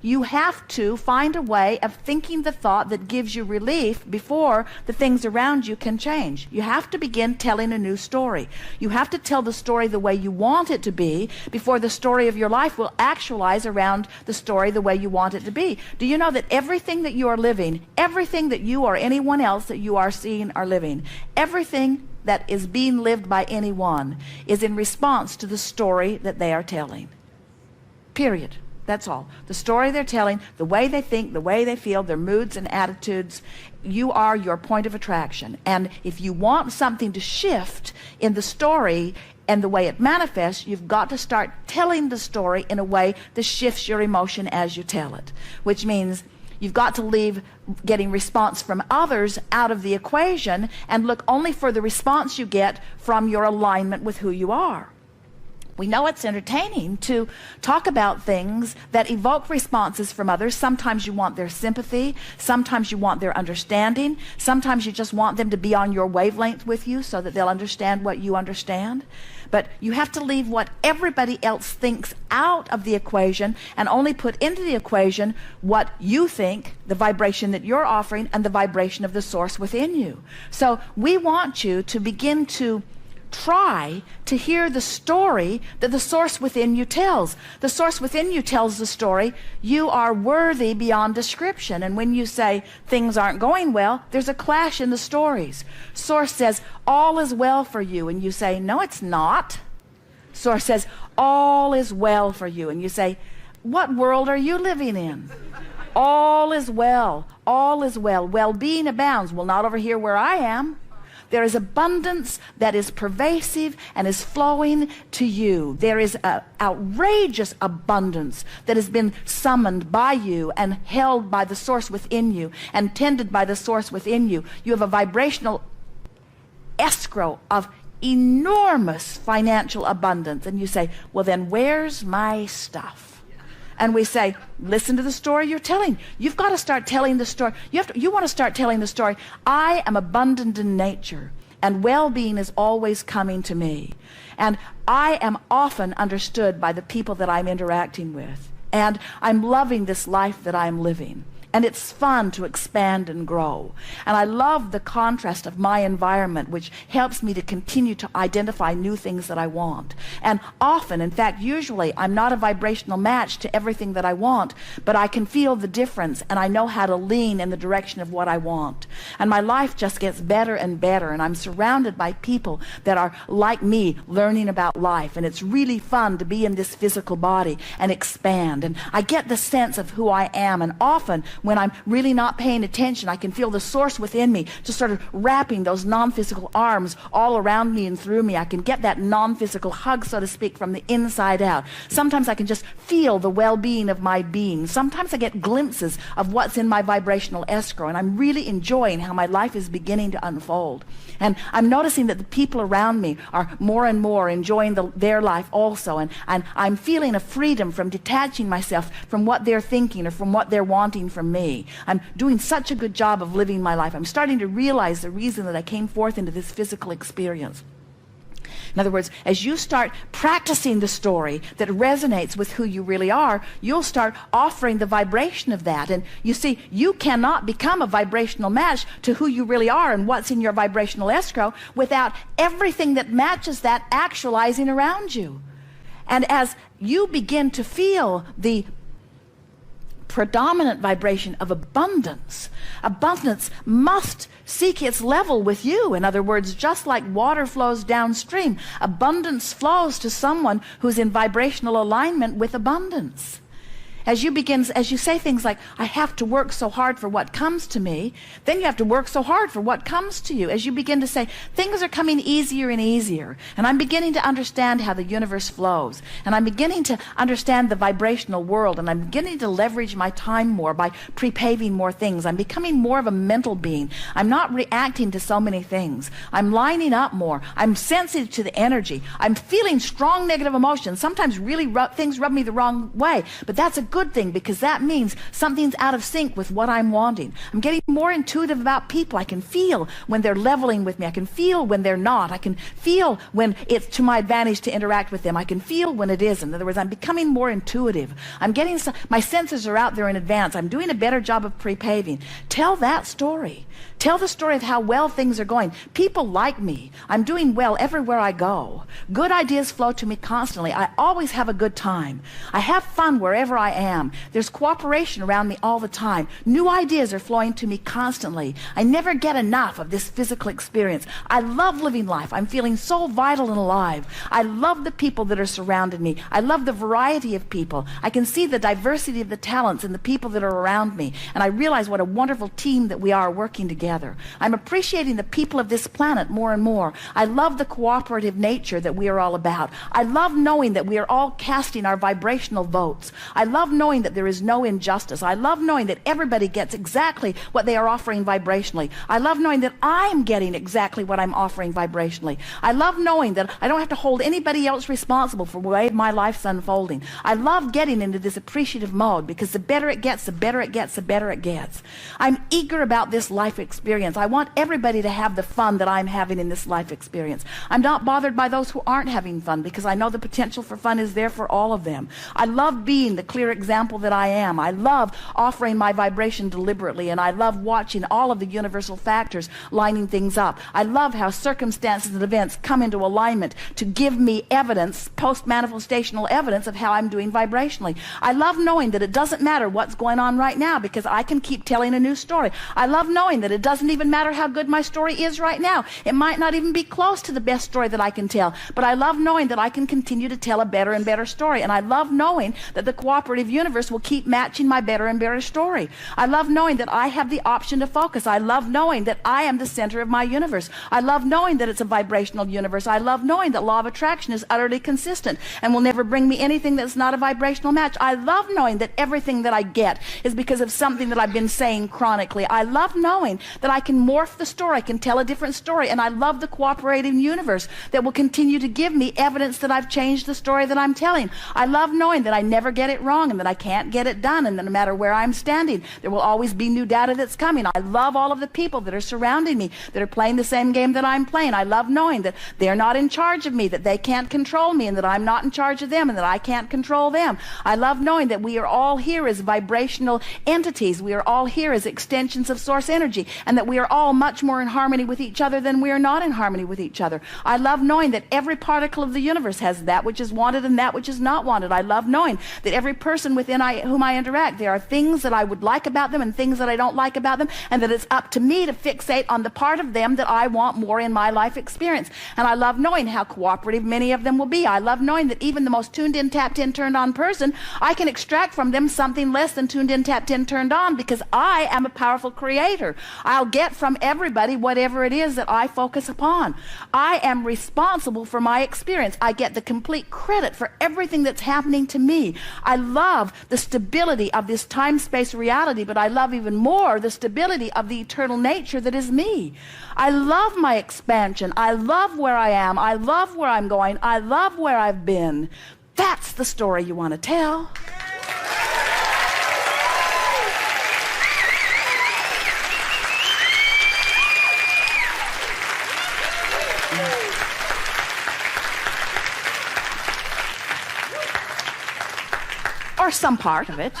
You have to find a way of thinking the thought that gives you relief before the things around you can change. You have to begin telling a new story. You have to tell the story the way you want it to be before the story of your life will actualize around the story the way you want it to be. Do you know that everything that you are living, everything that you or anyone else that you are seeing are living, everything that is being lived by anyone is in response to the story that they are telling? Period. That's all. The story they're telling, the way they think, the way they feel, their moods and attitudes, you are your point of attraction. And if you want something to shift in the story and the way it manifests, you've got to start telling the story in a way that shifts your emotion as you tell it, which means you've got to leave getting response from others out of the equation and look only for the response you get from your alignment with who you are. We know it's entertaining to talk about things that evoke responses from others. Sometimes you want their sympathy. Sometimes you want their understanding. Sometimes you just want them to be on your wavelength with you so that they'll understand what you understand. But you have to leave what everybody else thinks out of the equation and only put into the equation what you think, the vibration that you're offering, and the vibration of the source within you. So we want you to begin to try to hear the story that the source within you tells. The source within you tells the story, you are worthy beyond description. And when you say things aren't going well, there's a clash in the stories. Source says, all is well for you. And you say, no, it's not. Source says, all is well for you. And you say, what world are you living in? All is well. All is well. Well-being abounds. Well, not over here where I am. There is abundance that is pervasive and is flowing to you. There is an outrageous abundance that has been summoned by you and held by the source within you and tended by the source within you. You have a vibrational escrow of enormous financial abundance. And you say, well, then where's my stuff? And we say, listen to the story you're telling. You've got to start telling the story. You want to start telling the story. I am abundant in nature, and well-being is always coming to me. And I am often understood by the people that I'm interacting with. And I'm loving this life that I'm living. And it's fun to expand and grow. And I love the contrast of my environment, which helps me to continue to identify new things that I want. And often, in fact, usually, I'm not a vibrational match to everything that I want, but I can feel the difference, and I know how to lean in the direction of what I want. And my life just gets better and better, and I'm surrounded by people that are like me, learning about life. And it's really fun to be in this physical body and expand. And I get the sense of who I am, and often, when I'm really not paying attention, I can feel the source within me just sort of wrapping those non-physical arms all around me and through me. I can get that non-physical hug, so to speak, from the inside out. Sometimes I can just feel the well-being of my being. Sometimes I get glimpses of what's in my vibrational escrow, and I'm really enjoying how my life is beginning to unfold. And I'm noticing that the people around me are more and more enjoying their life also, and I'm feeling a freedom from detaching myself from what they're thinking or from what they're wanting from me. I'm doing such a good job of living my life. I'm starting to realize the reason that I came forth into this physical experience. In other words, as you start practicing the story that resonates with who you really are, you'll start offering the vibration of that. And you see, you cannot become a vibrational match to who you really are and what's in your vibrational escrow without everything that matches that actualizing around you. And as you begin to feel the predominant vibration of abundance, abundance must seek its level with you. In other words, just like water flows downstream, abundance flows to someone who's in vibrational alignment with abundance. As you say things like, I have to work so hard for what comes to me, then you have to work so hard for what comes to you. As you begin to say, things are coming easier and easier, and I'm beginning to understand how the universe flows, and I'm beginning to understand the vibrational world, and I'm beginning to leverage my time more by pre-paving more things. I'm becoming more of a mental being. I'm not reacting to so many things. I'm lining up more. I'm sensitive to the energy. I'm feeling strong negative emotions. Sometimes really things rub me the wrong way, but that's a good good thing because that means something's out of sync with what I'm wanting. I'm getting more intuitive about people. I can feel when they're leveling with me. I can feel when they're not. I can feel when it's to my advantage to interact with them. I can feel when it isn't. In other words, I'm becoming more intuitive. My senses are out there in advance. I'm doing a better job of pre-paving. Tell that story. Tell the story of how well things are going. People like me. I'm doing well everywhere I go. Good ideas flow to me constantly. I always have a good time. I have fun wherever I am. There's cooperation around me all the time. New ideas are flowing to me constantly. I never get enough of this physical experience. I love living life. I'm feeling so vital and alive. I love the people that are surrounding me. I love the variety of people. I can see the diversity of the talents in the people that are around me. And I realize what a wonderful team that we are working together. I'm appreciating the people of this planet more and more. I love the cooperative nature that we are all about. I love knowing that we are all casting our vibrational votes. I love knowing that there is no injustice. I love knowing that everybody gets exactly what they are offering vibrationally. I love knowing that I'm getting exactly what I'm offering vibrationally. I love knowing that I don't have to hold anybody else responsible for the way my life's unfolding. I love getting into this appreciative mode because the better it gets, the better it gets, the better it gets. I'm eager about this life experience. I want everybody to have the fun that I'm having in this life experience. I'm not bothered by those who aren't having fun because I know the potential for fun is there for all of them. I love being the clear example that I am. I love offering my vibration deliberately, and I love watching all of the universal factors lining things up. I love how circumstances and events come into alignment to give me evidence, post-manifestational evidence of how I'm doing vibrationally. I love knowing that it doesn't matter what's going on right now because I can keep telling a new story. I love knowing that it doesn't even matter how good my story is right now. It might not even be close to the best story that I can tell, but I love knowing that I can continue to tell a better and better story, and I love knowing that the cooperative universe will keep matching my better and better story. I love knowing that I have the option to focus. I love knowing that I am the center of my universe. I love knowing that it's a vibrational universe. I love knowing that law of attraction is utterly consistent and will never bring me anything that's not a vibrational match. I love knowing that everything that I get is because of something that I've been saying chronically. I love knowing that I can morph the story, I can tell a different story, and I love the cooperating universe that will continue to give me evidence that I've changed the story that I'm telling. I love knowing that I never get it wrong and that I can't get it done, and that no matter where I'm standing, there will always be new data that's coming. I love all of the people that are surrounding me, that are playing the same game that I'm playing. I love knowing that they're not in charge of me, that they can't control me, and that I'm not in charge of them, and that I can't control them. I love knowing that we are all here as vibrational entities. We are all here as extensions of source energy, and that we are all much more in harmony with each other than we are not in harmony with each other. I love knowing that every particle of the universe has that which is wanted and that which is not wanted. I love knowing that every person within whom I interact, there are things that I would like about them and things that I don't like about them, and that it's up to me to fixate on the part of them that I want more in my life experience. And I love knowing how cooperative many of them will be. I love knowing that even the most tuned in, tapped in, turned on person, I can extract from them something less than tuned in, tapped in, turned on, because I am a powerful creator. I'll get from everybody whatever it is that I focus upon. I am responsible for my experience. I get the complete credit for everything that's happening to me. I love the stability of this time-space reality, but I love even more the stability of the eternal nature that is me. I love my expansion. I love where I am. I love where I'm going. I love where I've been. That's the story you want to tell. Or some part of it.